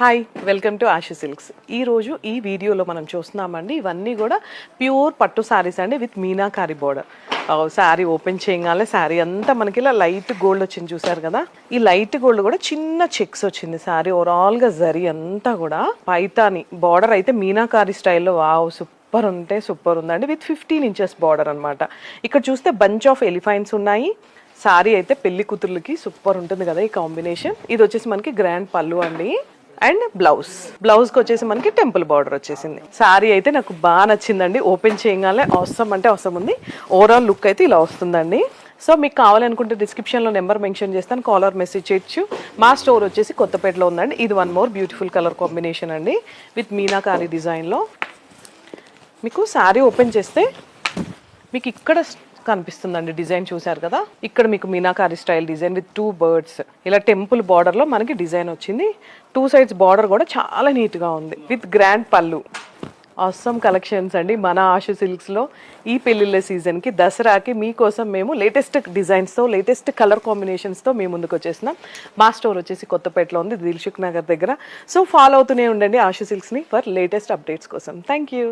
Hi welcome to Ashu silks. ఈరోజు ఈ వీడియోలో మనం చూస్తున్నామండి, ఇవన్నీ కూడా ప్యూర్ పట్టు శారీస్ అండి with meenakari border. Sari open చేయగానే శారీ అంతా మనకి ఇలా లైట్ గోల్డ్ వచ్చింది, చూసారు కదా. ఈ లైట్ గోల్డ్ కూడా చిన్న చెక్స్ వచ్చింది. శారీ ఓవరాల్గా జరీ అంతా కూడా పైతాని బార్డర్ అయితే మీనాకారి స్టైల్లో. వావ్, సూపర్ ఉంటే సూపర్ ఉందండి. విత్ 15 ఇంచెస్ బార్డర్ అనమాట. ఇక్కడ చూస్తే బంచ్ ఆఫ్ ఎలిఫెంట్స్ ఉన్నాయి. శారీ అయితే పెళ్లి కూతుర్లకి సూపర్ ఉంటుంది కదా ఈ కాంబినేషన్. ఇది వచ్చేసి మనకి గ్రాండ్ పళ్ళు అండి. అండ్ బ్లౌజ్కి వచ్చేసి మనకి టెంపుల్ బార్డర్ వచ్చేసింది. శారీ అయితే నాకు బాగా నచ్చిందండి. ఓపెన్ చేయగానే అవసరం అంటే అవసరం ఉంది. ఓవరాల్ లుక్ అయితే ఇలా వస్తుందండి. సో మీకు కావాలనుకుంటే డిస్క్రిప్షన్లో నెంబర్ మెన్షన్ చేస్తాను, కాలర్ మెసేజ్ చేయొచ్చు. మా స్టోర్ వచ్చేసి కొత్తపేటలో ఉందండి. ఇది one more beautiful colour combination అండి విత్ మీనాకారి డిజైన్లో. మీకు శారీ ఓపెన్ చేస్తే మీకు ఇక్కడ కనిపిస్తుందండి డిజైన్, చూసారు కదా. ఇక్కడ మీకు meenakari style design with 2 birds, ఇలా టెంపుల్ బార్డర్ లో మనకి డిజైన్ వచ్చింది. 2 సైడ్స్ బార్డర్ కూడా చాలా నీట్ గా ఉంది విత్ గ్రాండ్ పళ్ళు. ఆసమ్ కలెక్షన్స్ అండి మన ఆషు సిల్క్స్ లో. ఈ పెళ్లిళ్ళ సీజన్ కి, దసరాకి మీకోసం మేము లేటెస్ట్ డిజైన్స్ తో, లేటెస్ట్ కలర్ కాంబినేషన్స్ తో మేము ముందుకు వచ్చేసినాం. మా స్టోర్ వచ్చేసి కొత్తపేటలో ఉంది, దిల్సుఖ్ నగర్ దగ్గర. సో ఫాలో అవుతూనే ఉండండి ఆషు సిల్క్స్ ని ఫర్ లేటెస్ట్ అప్డేట్స్ కోసం. Thank you.